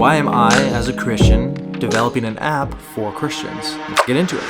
why am I, as a Christian, developing an app for Christians? Let's get into it.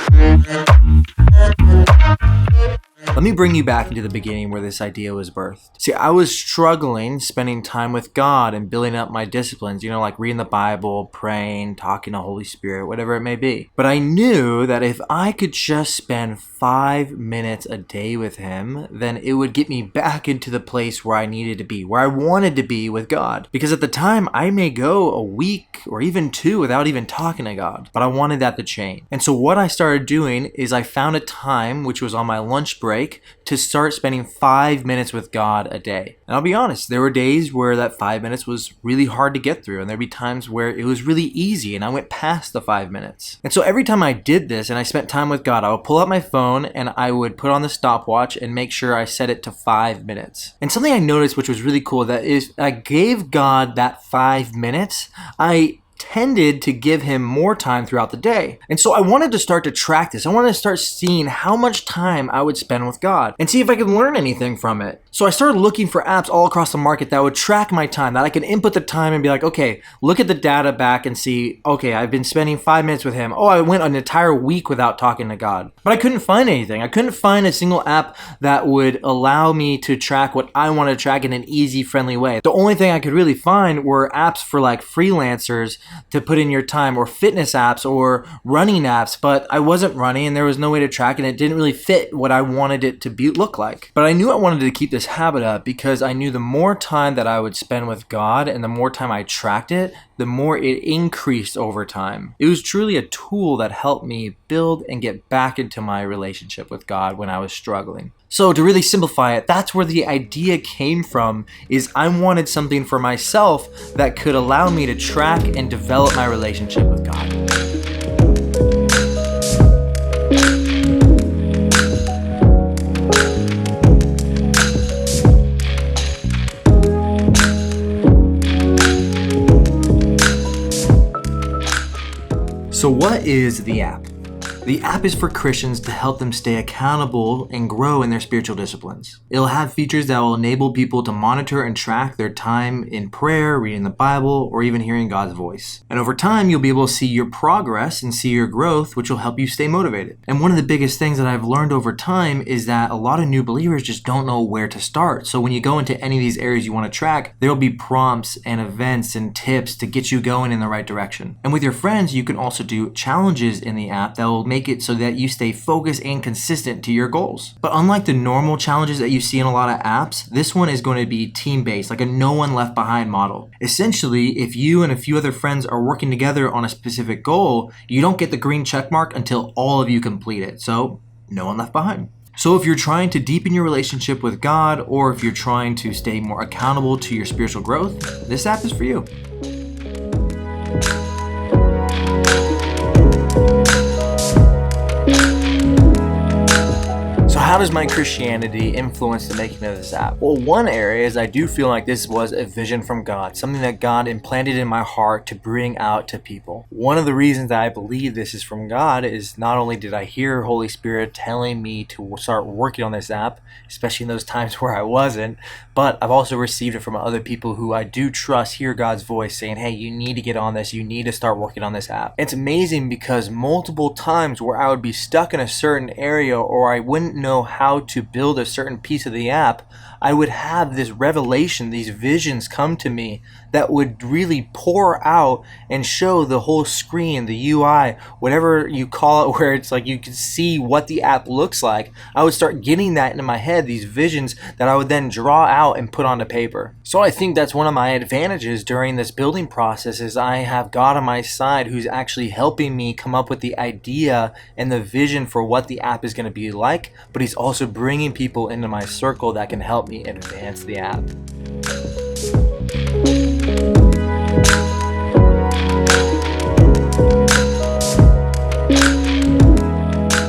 Let me bring you back into the beginning where this idea was birthed. See, I was struggling spending time with God and building up my disciplines, like reading the Bible, praying, talking to Holy Spirit, whatever it may be. But I knew that if I could just spend 5 minutes a day with Him, then it would get me back into the place where I needed to be, where I wanted to be with God. Because at the time, I may go a week or even 2 without even talking to God, but I wanted that to change. And so what I started doing is I found a time, which was on my lunch break, to start spending 5 minutes with God a day. And I'll be honest, there were days where that 5 minutes was really hard to get through, and there'd be times where it was really easy and I went past the 5 minutes. And so every time I did this and I spent time with God, I would pull out my phone and I would put on the stopwatch and make sure I set it to 5 minutes. And something I noticed, which was really cool, that is I gave God that 5 minutes, I tended to give Him more time throughout the day. And so I wanted to start to track this. I wanted to start seeing how much time I would spend with God and see if I could learn anything from it. So I started looking for apps all across the market that would track my time, that I could input the time and be like, okay, look at the data back and see, okay, I've been spending 5 minutes with Him. Oh, I went an entire week without talking to God. But I couldn't find anything. I couldn't find a single app that would allow me to track what I wanted to track in an easy, friendly way. The only thing I could really find were apps for like freelancers to put in your time, or fitness apps or running apps, but I wasn't running and there was no way to track it, and it didn't really fit what I wanted it to look like. But I knew I wanted to keep this habit up because I knew the more time that I would spend with God and the more time I tracked it, the more it increased over time. It was truly a tool that helped me build and get back into my relationship with God when I was struggling. So to really simplify it, that's where the idea came from, is I wanted something for myself that could allow me to track and develop my relationship with God. So what is the app? The app is for Christians to help them stay accountable and grow in their spiritual disciplines. It'll have features that will enable people to monitor and track their time in prayer, reading the Bible, or even hearing God's voice. And over time, you'll be able to see your progress and see your growth, which will help you stay motivated. And one of the biggest things that I've learned over time is that a lot of new believers just don't know where to start. So when you go into any of these areas you want to track, there'll be prompts and events and tips to get you going in the right direction. And with your friends, you can also do challenges in the app that will make it so that you stay focused and consistent to your goals. But unlike the normal challenges that you see in a lot of apps, this one is going to be team-based, like a no one left behind model. Essentially, if you and a few other friends are working together on a specific goal, you don't get the green check mark until all of you complete it. So, no one left behind. So if you're trying to deepen your relationship with God, or if you're trying to stay more accountable to your spiritual growth, this app is for you. How does my Christianity influence the making of this app? Well, one area is I do feel like this was a vision from God, something that God implanted in my heart to bring out to people. One of the reasons that I believe this is from God is not only did I hear Holy Spirit telling me to start working on this app, especially in those times where I wasn't, but I've also received it from other people who I do trust hear God's voice saying, hey, you need to get on this, you need to start working on this app. It's amazing because multiple times where I would be stuck in a certain area or I wouldn't know how to build a certain piece of the app, I would have this revelation, these visions come to me that would really pour out and show the whole screen, the UI, whatever you call it, where it's like you can see what the app looks like. I would start getting that into my head, these visions that I would then draw out and put onto paper. So I think that's one of my advantages during this building process is I have God on my side who's actually helping me come up with the idea and the vision for what the app is going to be like, but He's also bringing people into my circle that can help me advance the app.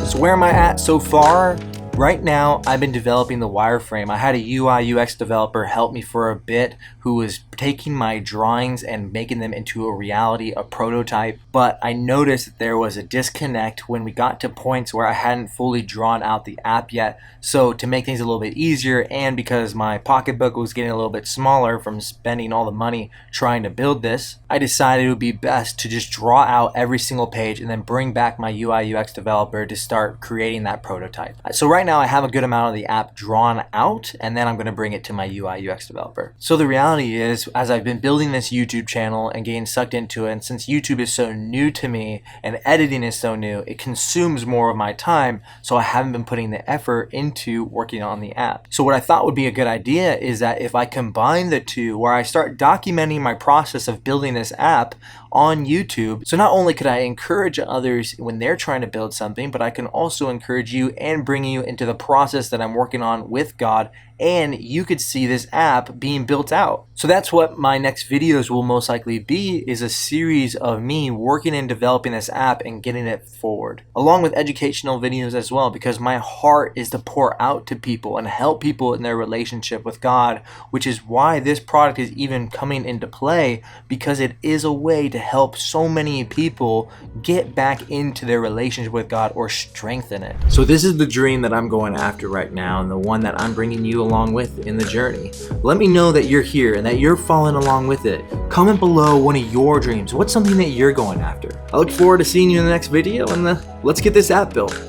So where am I at so far? Right now, I've been developing the wireframe. I had a UI UX developer help me for a bit who was taking my drawings and making them into a reality, a prototype, but I noticed that there was a disconnect when we got to points where I hadn't fully drawn out the app yet. So to make things a little bit easier, and because my pocketbook was getting a little bit smaller from spending all the money trying to build this, I decided it would be best to just draw out every single page and then bring back my UI UX developer to start creating that prototype. So right now I have a good amount of the app drawn out, and then I'm going to bring it to my UI UX developer. So the reality is, as I've been building this YouTube channel and getting sucked into it, and since YouTube is so new to me and editing is so new, it consumes more of my time, so I haven't been putting the effort into working on the app. So what I thought would be a good idea is that if I combine the two, where I start documenting my process of building this app on YouTube, so not only could I encourage others when they're trying to build something, but I can also encourage you and bring you into the process that I'm working on with God, and you could see this app being built out. So that's what my next videos will most likely be, is a series of me working and developing this app and getting it forward, along with educational videos as well, because my heart is to pour out to people and help people in their relationship with God, which is why this product is even coming into play, because it is a way to help so many people get back into their relationship with God or strengthen it. So this is the dream that I'm going after right now, and the one that I'm bringing you along with in the journey. Let me know that you're here and that you're following along with it. Comment below one of your dreams. What's something that you're going after? I look forward to seeing you in the next video, and let's get this app built.